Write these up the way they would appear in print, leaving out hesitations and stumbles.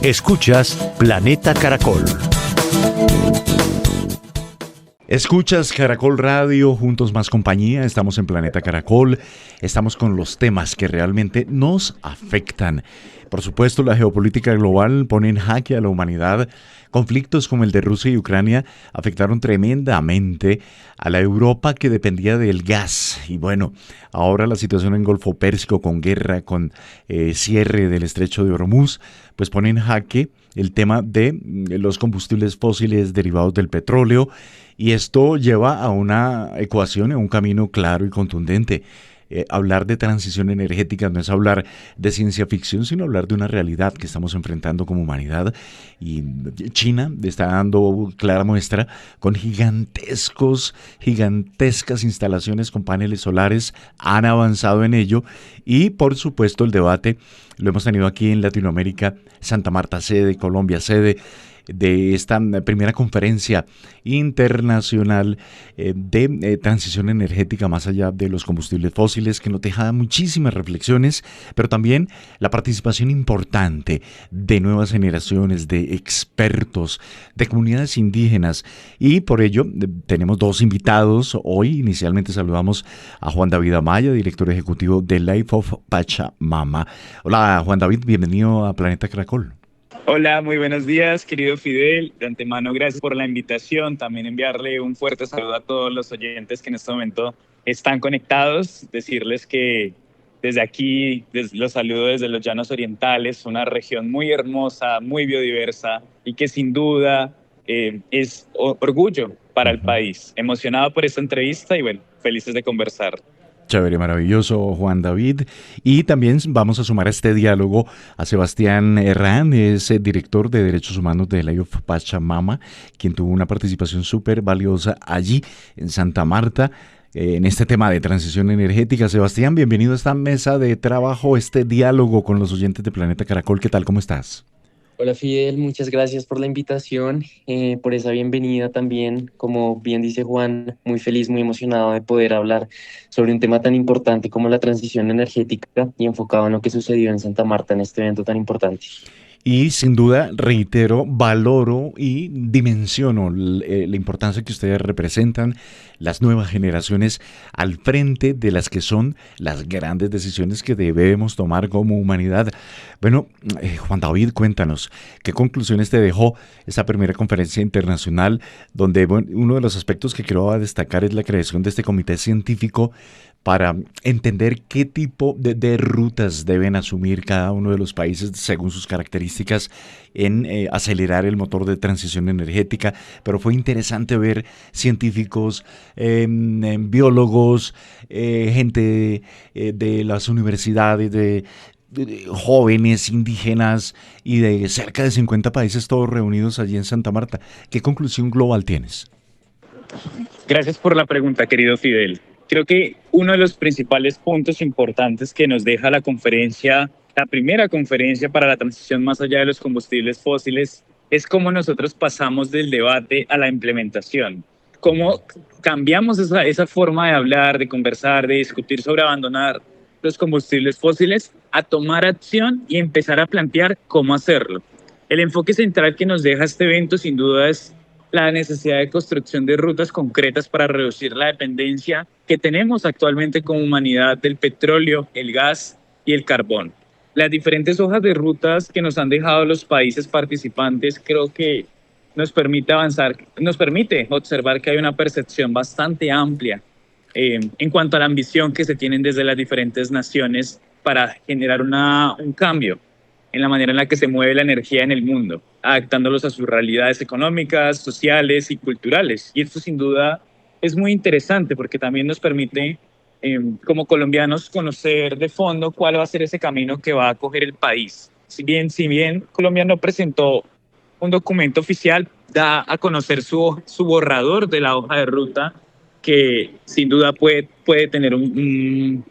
Escuchas Planeta Caracol. Escuchas Caracol Radio, juntos más compañía, estamos en Planeta Caracol, estamos con los temas que realmente nos afectan. Por supuesto, la geopolítica global pone en jaque a la humanidad. Conflictos como el de Rusia y Ucrania afectaron tremendamente a la Europa que dependía del gas. Y bueno, ahora la situación en Golfo Pérsico con guerra, con cierre del estrecho de Hormuz, pues pone en jaque el tema de los combustibles fósiles derivados del petróleo. Y esto lleva a una ecuación, a un camino claro y contundente. Hablar de transición energética no es hablar de ciencia ficción, sino hablar de una realidad que estamos enfrentando como humanidad. Y China está dando clara muestra con gigantescas instalaciones con paneles solares, han avanzado en ello. Y por supuesto el debate lo hemos tenido aquí en Latinoamérica, Santa Marta sede, Colombia sede de esta primera conferencia internacional de transición energética más allá de los combustibles fósiles, que nos deja muchísimas reflexiones, pero también la participación importante de nuevas generaciones, de expertos, de comunidades indígenas, y por ello tenemos dos invitados hoy. Inicialmente saludamos a Juan David Amaya, director ejecutivo de Life of Pachamama. Hola Juan David, bienvenido a Planeta Caracol. Hola, muy buenos días, querido Fidel. De antemano, gracias por la invitación. También enviarle un fuerte saludo a todos los oyentes que en este momento están conectados. Decirles que desde aquí los saludo desde los Llanos Orientales, una región muy hermosa, muy biodiversa y que sin duda es orgullo para el país. Emocionado por esta entrevista y bueno, felices de conversar. Chévere, maravilloso, Juan David. Y también vamos a sumar a este diálogo a Sebastián Herrán, es el director de Derechos Humanos de Life of Pachamama, quien tuvo una participación súper valiosa allí en Santa Marta en este tema de transición energética. Sebastián, bienvenido a esta mesa de trabajo, este diálogo con los oyentes de Planeta Caracol. ¿Qué tal? ¿Cómo estás? Hola Fidel, muchas gracias por la invitación, por esa bienvenida también. Como bien dice Juan, muy feliz, muy emocionado de poder hablar sobre un tema tan importante como la transición energética y enfocado en lo que sucedió en Santa Marta en este evento tan importante. Y sin duda, reitero, valoro y dimensiono la importancia que ustedes representan, las nuevas generaciones al frente de las que son las grandes decisiones que debemos tomar como humanidad. Bueno, Juan David, cuéntanos, ¿qué conclusiones te dejó esta primera conferencia internacional donde uno de los aspectos que quiero destacar es la creación de este comité científico para entender qué tipo de rutas deben asumir cada uno de los países según sus características en acelerar el motor de transición energética? Pero fue interesante ver científicos, biólogos, gente de las universidades, de jóvenes indígenas y de cerca de 50 países todos reunidos allí en Santa Marta. ¿Qué conclusión global tienes? Gracias por la pregunta, querido Fidel. Creo que uno de los principales puntos importantes que nos deja la conferencia, la primera conferencia para la transición más allá de los combustibles fósiles, es cómo nosotros pasamos del debate a la implementación. Cómo cambiamos esa forma de hablar, de conversar, de discutir sobre abandonar los combustibles fósiles a tomar acción y empezar a plantear cómo hacerlo. El enfoque central que nos deja este evento sin duda es la necesidad de construcción de rutas concretas para reducir la dependencia que tenemos actualmente como humanidad del petróleo, el gas y el carbón. Las diferentes hojas de rutas que nos han dejado los países participantes creo que nos permite avanzar, nos permite observar que hay una percepción bastante amplia en cuanto a la ambición que se tienen desde las diferentes naciones para generar un cambio en la manera en la que se mueve la energía en el mundo, adaptándolos a sus realidades económicas, sociales y culturales. Y esto sin duda es muy interesante porque también nos permite, como colombianos, conocer de fondo cuál va a ser ese camino que va a coger el país. Si bien Colombia no presentó un documento oficial, da a conocer su borrador de la hoja de ruta que sin duda puede tener un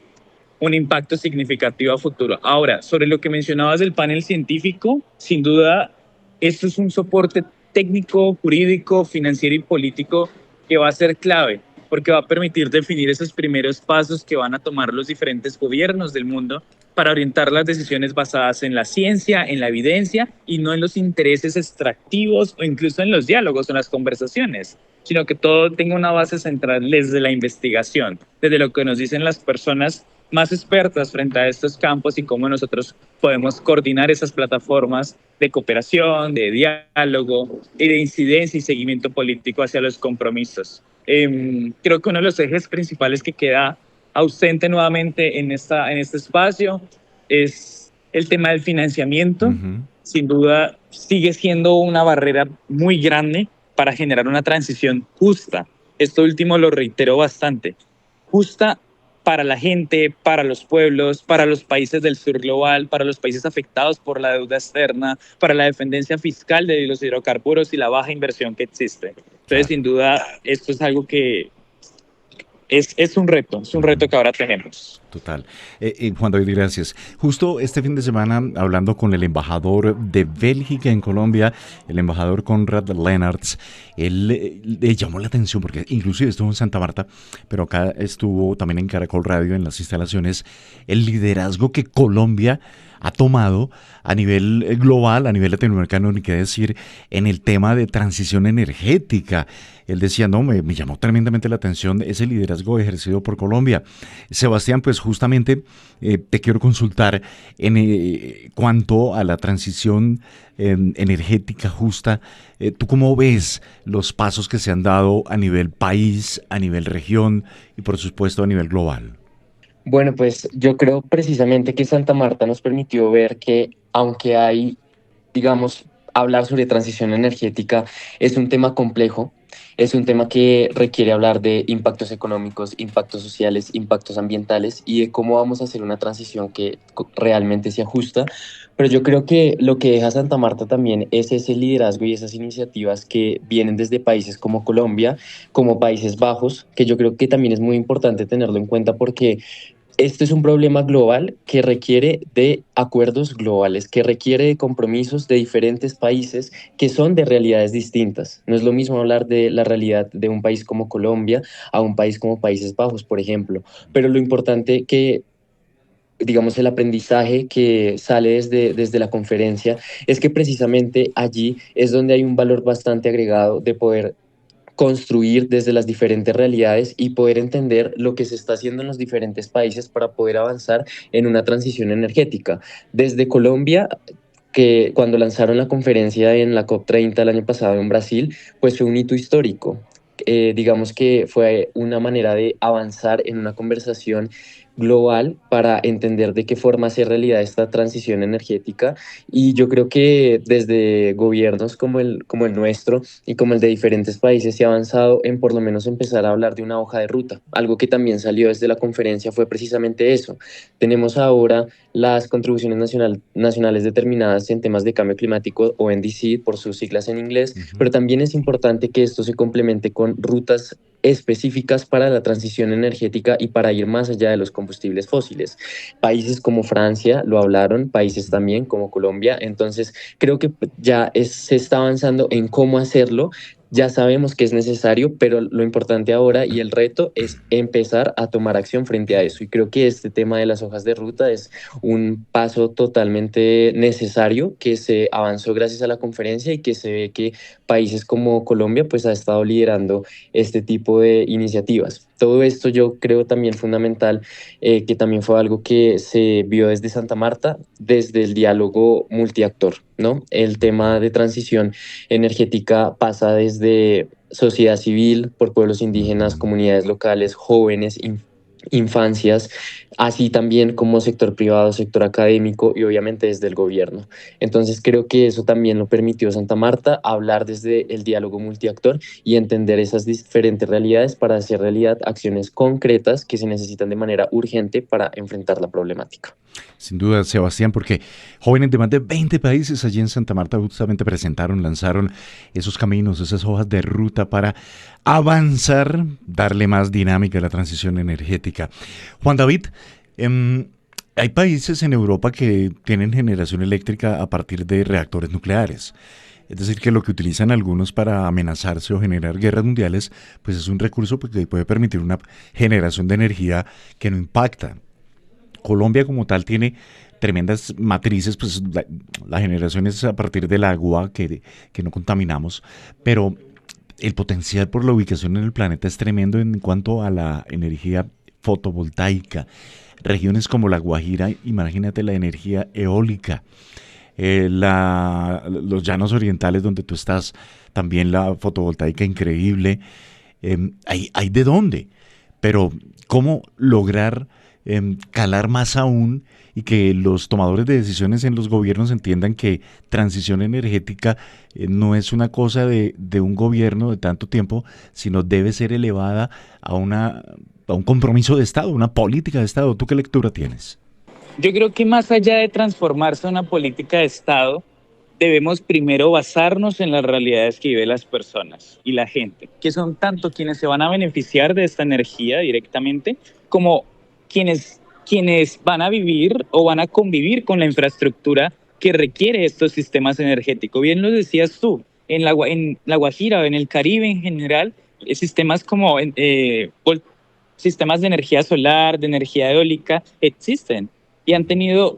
impacto significativo a futuro. Ahora, sobre lo que mencionabas del panel científico, sin duda, esto es un soporte técnico, jurídico, financiero y político que va a ser clave, porque va a permitir definir esos primeros pasos que van a tomar los diferentes gobiernos del mundo para orientar las decisiones basadas en la ciencia, en la evidencia y no en los intereses extractivos o incluso en los diálogos o en las conversaciones, sino que todo tenga una base central desde la investigación, desde lo que nos dicen las personas más expertas frente a estos campos y cómo nosotros podemos coordinar esas plataformas de cooperación, de diálogo y de incidencia y seguimiento político hacia los compromisos. Creo que uno de los ejes principales que queda ausente nuevamente en este espacio es el tema del financiamiento. Sin duda sigue siendo una barrera muy grande para generar una transición justa. Esto último lo reitero bastante. Justa para la gente, para los pueblos, para los países del sur global, para los países afectados por la deuda externa, para la dependencia fiscal de los hidrocarburos y la baja inversión que existe. Entonces, sin duda, esto es algo que es un reto que ahora tenemos. Total. Juan David, gracias. Justo este fin de semana, hablando con el embajador de Bélgica en Colombia, el embajador Konrad Leenaerts, él le llamó la atención porque inclusive estuvo en Santa Marta, pero acá estuvo también en Caracol Radio, en las instalaciones, el liderazgo que Colombia ha tomado a nivel global, a nivel latinoamericano, ni qué decir, en el tema de transición energética. Él decía, no, me llamó tremendamente la atención ese liderazgo ejercido por Colombia. Sebastián, pues justamente te quiero consultar en cuanto a la transición energética justa. ¿Tú cómo ves los pasos que se han dado a nivel país, a nivel región y por supuesto a nivel global? Bueno, pues yo creo precisamente que Santa Marta nos permitió ver que aunque hay, digamos, hablar sobre transición energética es un tema complejo, es un tema que requiere hablar de impactos económicos, impactos sociales, impactos ambientales y de cómo vamos a hacer una transición que realmente se ajusta. Pero yo creo que lo que deja Santa Marta también es ese liderazgo y esas iniciativas que vienen desde países como Colombia, como Países Bajos, que yo creo que también es muy importante tenerlo en cuenta porque este es un problema global que requiere de acuerdos globales, que requiere de compromisos de diferentes países que son de realidades distintas. No es lo mismo hablar de la realidad de un país como Colombia a un país como Países Bajos, por ejemplo. Pero lo importante que digamos, el aprendizaje que sale desde la conferencia es que precisamente allí es donde hay un valor bastante agregado de poder construir desde las diferentes realidades y poder entender lo que se está haciendo en los diferentes países para poder avanzar en una transición energética. Desde Colombia, que cuando lanzaron la conferencia en la COP30 el año pasado en Brasil, pues fue un hito histórico. Digamos que fue una manera de avanzar en una conversación global para entender de qué forma hacer realidad esta transición energética y yo creo que desde gobiernos como el nuestro y como el de diferentes países se ha avanzado en por lo menos empezar a hablar de una hoja de ruta. Algo que también salió desde la conferencia fue precisamente eso. Tenemos ahora las contribuciones nacionales determinadas en temas de cambio climático o NDC por sus siglas en inglés, pero también es importante que esto se complemente con rutas específicas para la transición energética y para ir más allá de los combustibles fósiles. Países como Francia lo hablaron, países también como Colombia, entonces creo que se está avanzando en cómo hacerlo. Ya sabemos que es necesario, pero lo importante ahora y el reto es empezar a tomar acción frente a eso. Y creo que este tema de las hojas de ruta es un paso totalmente necesario que se avanzó gracias a la conferencia y que se ve que países como Colombia pues ha estado liderando este tipo de iniciativas. Todo esto yo creo también fundamental, que también fue algo que se vio desde Santa Marta, desde el diálogo multiactor, ¿no? El tema de transición energética pasa desde sociedad civil, por pueblos indígenas, comunidades locales, jóvenes, infancias, así también como sector privado, sector académico y obviamente desde el gobierno. Entonces creo que eso también lo permitió Santa Marta, hablar desde el diálogo multiactor y entender esas diferentes realidades para hacer realidad acciones concretas que se necesitan de manera urgente para enfrentar la problemática. Sin duda, Sebastián, porque jóvenes de más de 20 países allí en Santa Marta justamente lanzaron esos caminos, esas hojas de ruta para avanzar, darle más dinámica a la transición energética. Juan David, hay países en Europa que tienen generación eléctrica a partir de reactores nucleares. Es decir, que lo que utilizan algunos para amenazarse o generar guerras mundiales, pues es un recurso que puede permitir una generación de energía que no impacta. Colombia como tal tiene tremendas matrices, pues la generación es a partir del agua que no contaminamos, pero el potencial por la ubicación en el planeta es tremendo en cuanto a la energía fotovoltaica. Regiones como La Guajira, imagínate la energía eólica. Los llanos orientales donde tú estás, también la fotovoltaica increíble. Hay de dónde, pero ¿cómo lograr calar más aún y que los tomadores de decisiones en los gobiernos entiendan que transición energética no es una cosa de un gobierno de tanto tiempo, sino debe ser elevada a un compromiso de Estado, una política de Estado? ¿Tú qué lectura tienes? Yo creo que más allá de transformarse a una política de Estado, debemos primero basarnos en las realidades que viven las personas y la gente, que son tanto quienes se van a beneficiar de esta energía directamente, como quienes van a vivir o van a convivir con la infraestructura que requiere estos sistemas energéticos. Bien lo decías tú, en la Guajira o en el Caribe en general, sistemas como sistemas de energía solar, de energía eólica, existen y han tenido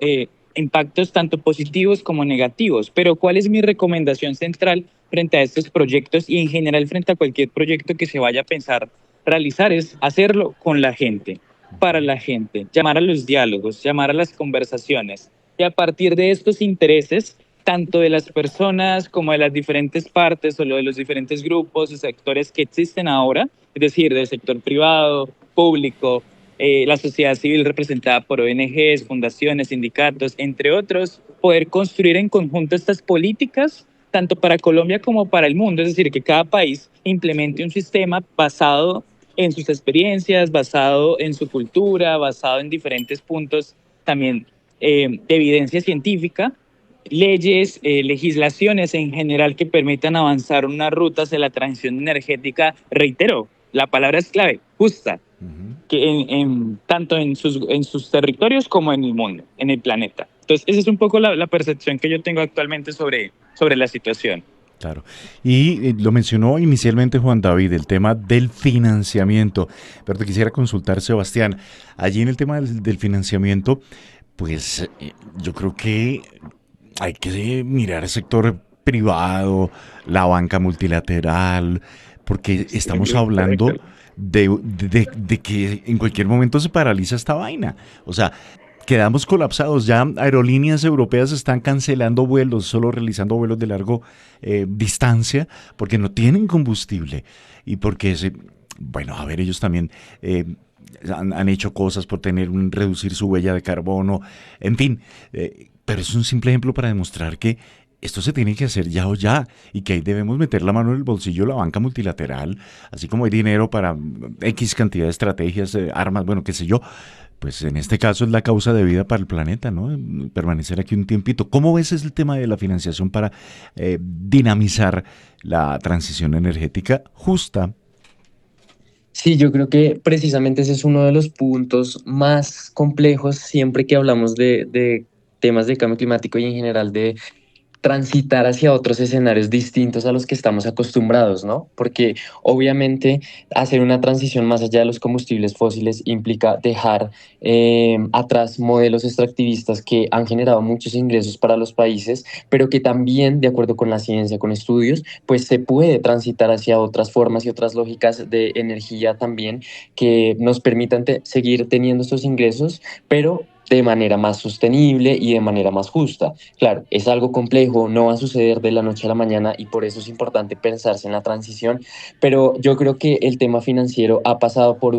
impactos tanto positivos como negativos. Pero ¿cuál es mi recomendación central frente a estos proyectos y en general frente a cualquier proyecto que se vaya a pensar realizar? Es hacerlo con la gente, para la gente, llamar a los diálogos, llamar a las conversaciones y a partir de estos intereses, tanto de las personas como de las diferentes partes o de los diferentes grupos y sectores que existen ahora, es decir, del sector privado, público, la sociedad civil representada por ONGs, fundaciones, sindicatos, entre otros, poder construir en conjunto estas políticas, tanto para Colombia como para el mundo, es decir, que cada país implemente un sistema basado en sus experiencias, basado en su cultura, basado en diferentes puntos también de evidencia científica, leyes, legislaciones en general que permitan avanzar unas rutas de la transición energética, reitero, la palabra es clave, justa, que tanto en sus territorios como en el mundo, en el planeta. Entonces, esa es un poco la percepción que yo tengo actualmente sobre la situación. Claro. Y lo mencionó inicialmente Juan David, el tema del financiamiento. Pero te quisiera consultar, Sebastián, allí en el tema del financiamiento, pues yo creo que hay que mirar el sector privado, la banca multilateral, porque estamos hablando de que en cualquier momento se paraliza esta vaina. O sea, quedamos colapsados. Ya aerolíneas europeas están cancelando vuelos, solo realizando vuelos de largo distancia, porque no tienen combustible y porque, bueno, a ver, ellos también han hecho cosas por reducir su huella de carbono, en fin, pero es un simple ejemplo para demostrar que esto se tiene que hacer ya o ya y que ahí debemos meter la mano en el bolsillo de la banca multilateral, así como hay dinero para X cantidad de estrategias, armas, bueno, qué sé yo. Pues en este caso es la causa de vida para el planeta, ¿no? Permanecer aquí un tiempito. ¿Cómo ves el tema de la financiación para dinamizar la transición energética justa? Sí, yo creo que precisamente ese es uno de los puntos más complejos siempre que hablamos de temas de cambio climático y en general de transitar hacia otros escenarios distintos a los que estamos acostumbrados, ¿no? Porque obviamente hacer una transición más allá de los combustibles fósiles implica dejar atrás modelos extractivistas que han generado muchos ingresos para los países, pero que también, de acuerdo con la ciencia, con estudios, pues se puede transitar hacia otras formas y otras lógicas de energía también que nos permitan seguir teniendo estos ingresos, pero de manera más sostenible y de manera más justa. Claro, es algo complejo, no va a suceder de la noche a la mañana y por eso es importante pensarse en la transición, pero yo creo que el tema financiero ha pasado por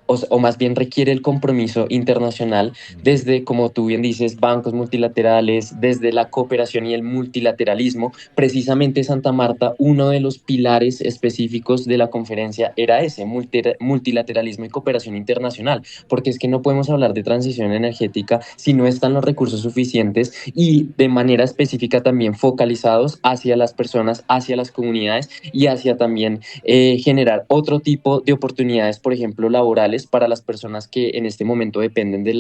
o más bien requiere el compromiso internacional desde, como tú bien dices, bancos multilaterales, desde la cooperación y el multilateralismo. Precisamente Santa Marta, uno de los pilares específicos de la conferencia era ese, multilateralismo y cooperación internacional, porque es que no podemos hablar de transición energética si no están los recursos suficientes y de manera específica también focalizados hacia las personas, hacia las comunidades y hacia también generar otro tipo de oportunidades, por ejemplo, laborales para las personas que en este momento dependen de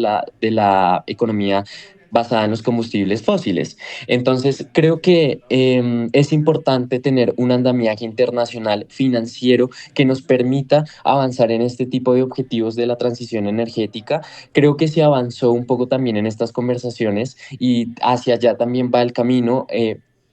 la economía basada en los combustibles fósiles. Entonces, creo que es importante tener un andamiaje internacional financiero que nos permita avanzar en este tipo de objetivos de la transición energética. Creo que se avanzó un poco también en estas conversaciones y hacia allá también va el camino.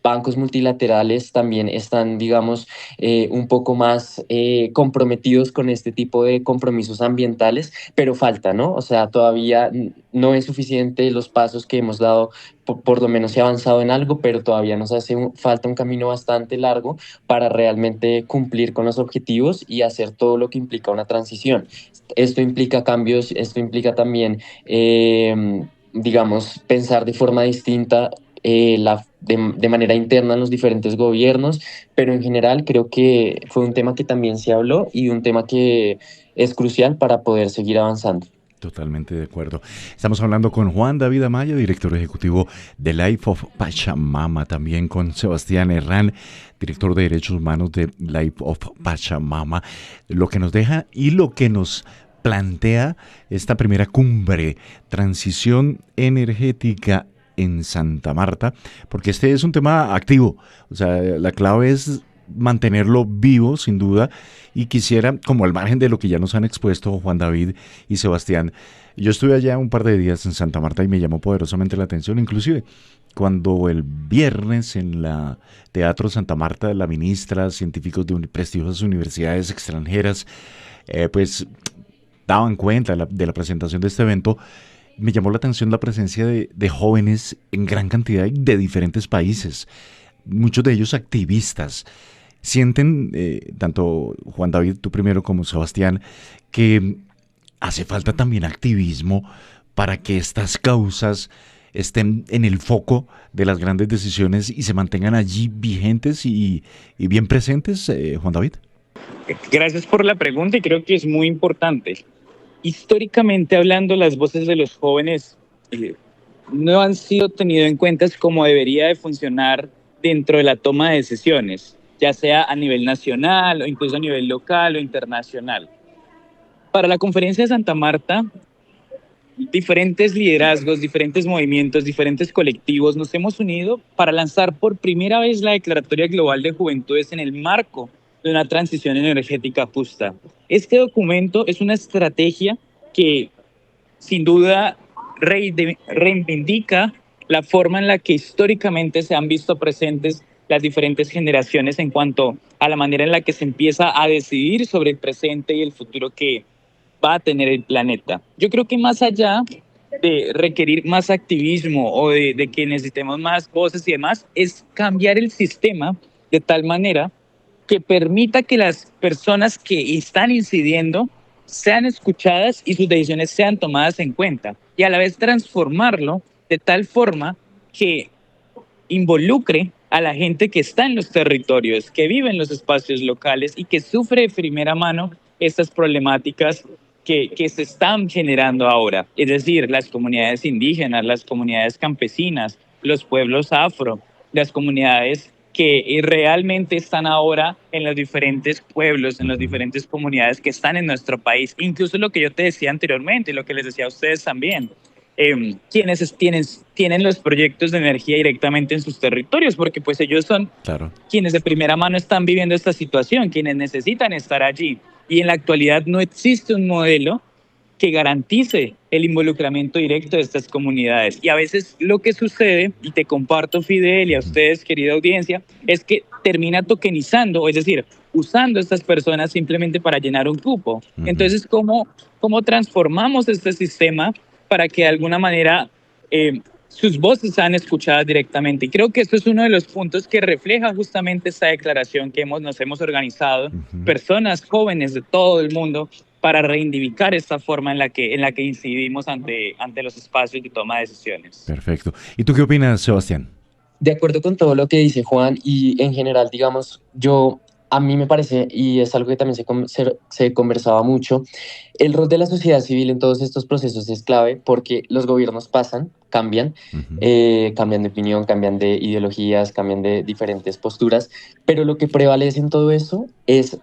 Bancos multilaterales también están, digamos, un poco más comprometidos con este tipo de compromisos ambientales, pero falta, ¿no? O sea, todavía no es suficiente los pasos que hemos dado, por lo menos se ha avanzado en algo, pero todavía nos hace falta un camino bastante largo para realmente cumplir con los objetivos y hacer todo lo que implica una transición. Esto implica cambios, esto implica también, digamos, pensar de forma distinta de manera interna en los diferentes gobiernos, pero en general creo que fue un tema que también se habló y un tema que es crucial para poder seguir avanzando. Totalmente de acuerdo. Estamos hablando con Juan David Amaya, director ejecutivo de Life of Pachamama, también con Sebastián Herrán, director de Derechos Humanos de Life of Pachamama, lo que nos deja y lo que nos plantea esta primera cumbre, transición energética en Santa Marta, porque este es un tema activo, o sea, la clave es mantenerlo vivo, sin duda, y quisiera, como al margen de lo que ya nos han expuesto Juan David y Sebastián, yo estuve allá un par de días en Santa Marta y me llamó poderosamente la atención, inclusive cuando el viernes en la Teatro Santa Marta, la ministra, científicos de prestigiosas universidades extranjeras, pues daban cuenta de la presentación de este evento. Me llamó la atención la presencia de jóvenes en gran cantidad de diferentes países, muchos de ellos activistas. Sienten, tanto Juan David, tú primero, como Sebastián, que hace falta también activismo para que estas causas estén en el foco de las grandes decisiones y se mantengan allí vigentes y bien presentes, Juan David. Gracias por la pregunta y creo que es muy importante. Históricamente hablando, las voces de los jóvenes no han sido tenidas en cuenta como debería de funcionar dentro de la toma de decisiones, ya sea a nivel nacional o incluso a nivel local o internacional. Para la conferencia de Santa Marta, diferentes liderazgos, diferentes movimientos, diferentes colectivos nos hemos unido para lanzar por primera vez la Declaratoria Global de Juventudes en el marco de una transición energética justa. Este documento es una estrategia que sin duda reivindica la forma en la que históricamente se han visto presentes las diferentes generaciones en cuanto a la manera en la que se empieza a decidir sobre el presente y el futuro que va a tener el planeta. Yo creo que más allá de requerir más activismo o de que necesitemos más voces y demás, es cambiar el sistema de tal manera que permita que las personas que están incidiendo sean escuchadas y sus decisiones sean tomadas en cuenta, y a la vez transformarlo de tal forma que involucre a la gente que está en los territorios, que vive en los espacios locales y que sufre de primera mano estas problemáticas que se están generando ahora. Es decir, las comunidades indígenas, las comunidades campesinas, los pueblos afro, las comunidades que realmente están ahora en los diferentes pueblos, en las diferentes comunidades que están en nuestro país. Incluso lo que yo te decía anteriormente, lo que les decía a ustedes también, quienes tienen los proyectos de energía directamente en sus territorios, porque pues ellos son quienes de primera mano están viviendo esta situación, quienes necesitan estar allí. Y en la actualidad no existe un modelo que garantice el involucramiento directo de estas comunidades. Y a veces lo que sucede, y te comparto, Fidel, y a ustedes, querida audiencia, es que termina tokenizando, es decir, usando a estas personas simplemente para llenar un cupo. Entonces, ¿cómo transformamos este sistema para que de alguna manera sus voces sean escuchadas directamente? Y creo que esto es uno de los puntos que refleja justamente esta declaración que nos hemos organizado, personas jóvenes de todo el mundo, para reivindicar esta forma en la que incidimos ante los espacios de toma de decisiones. Perfecto. ¿Y tú qué opinas, Sebastián? De acuerdo con todo lo que dice Juan y en general, digamos, a mí me parece, y es algo que también se conversaba mucho, el rol de la sociedad civil en todos estos procesos es clave porque los gobiernos pasan, cambian, cambian de opinión, cambian de ideologías, cambian de diferentes posturas, pero lo que prevalece en todo eso es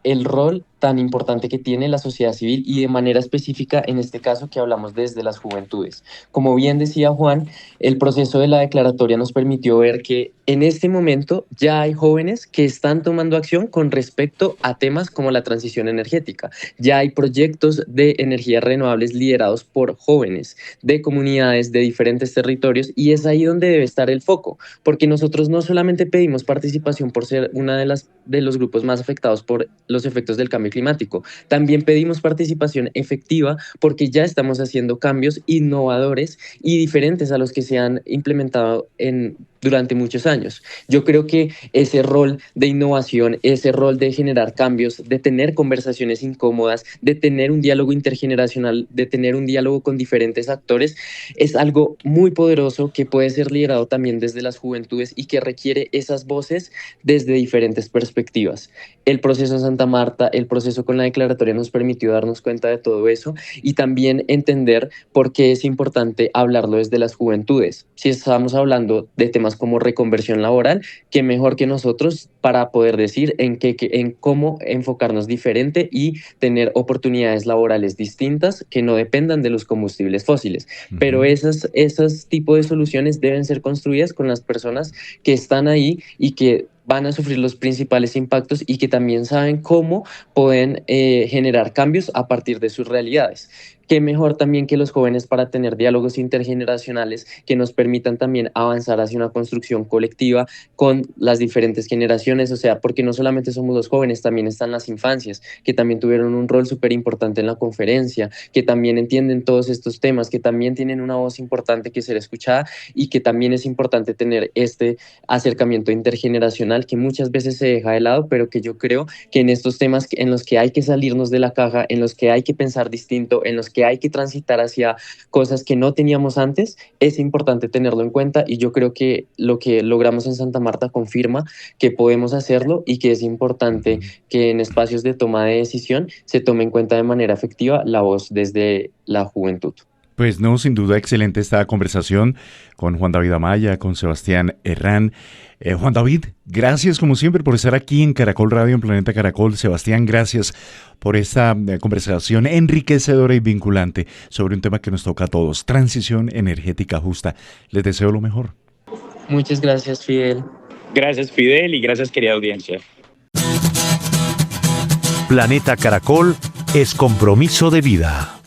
el rol tan importante que tiene la sociedad civil y de manera específica en este caso que hablamos desde las juventudes. Como bien decía Juan, el proceso de la declaratoria nos permitió ver que en este momento ya hay jóvenes que están tomando acción con respecto a temas como la transición energética. Ya hay proyectos de energías renovables liderados por jóvenes de comunidades de diferentes territorios y es ahí donde debe estar el foco, porque nosotros no solamente pedimos participación por ser una de los grupos más afectados por los efectos del cambio climático, también pedimos participación efectiva porque ya estamos haciendo cambios innovadores y diferentes a los que se han implementado durante muchos años. Yo creo que ese rol de innovación, ese rol de generar cambios, de tener conversaciones incómodas, de tener un diálogo intergeneracional, de tener un diálogo con diferentes actores, es algo muy poderoso que puede ser liderado también desde las juventudes y que requiere esas voces desde diferentes perspectivas. El proceso en Santa Marta, el proceso con la declaratoria nos permitió darnos cuenta de todo eso y también entender por qué es importante hablarlo desde las juventudes. Si estamos hablando de temas como reconversión laboral, qué mejor que nosotros para poder decir en cómo enfocarnos diferente y tener oportunidades laborales distintas que no dependan de los combustibles fósiles. Pero esos tipos de soluciones deben ser construidas con las personas que están ahí y que van a sufrir los principales impactos y que también saben cómo pueden generar cambios a partir de sus realidades. Qué mejor también que los jóvenes para tener diálogos intergeneracionales que nos permitan también avanzar hacia una construcción colectiva con las diferentes generaciones, o sea, porque no solamente somos los jóvenes, también están las infancias, que también tuvieron un rol súper importante en la conferencia, que también entienden todos estos temas, que también tienen una voz importante que ser escuchada y que también es importante tener este acercamiento intergeneracional que muchas veces se deja de lado, pero que yo creo que en estos temas en los que hay que salirnos de la caja, en los que hay que pensar distinto, en los que hay que transitar hacia cosas que no teníamos antes, es importante tenerlo en cuenta y yo creo que lo que logramos en Santa Marta confirma que podemos hacerlo y que es importante que en espacios de toma de decisión se tome en cuenta de manera efectiva la voz desde la juventud. Pues no, sin duda excelente esta conversación con Juan David Amaya, con Sebastián Herrán. Juan David, gracias como siempre por estar aquí en Caracol Radio, en Planeta Caracol. Sebastián, gracias por esta conversación enriquecedora y vinculante sobre un tema que nos toca a todos, transición energética justa. Les deseo lo mejor. Muchas gracias, Fidel. Gracias, Fidel, y gracias, querida audiencia. Planeta Caracol es compromiso de vida.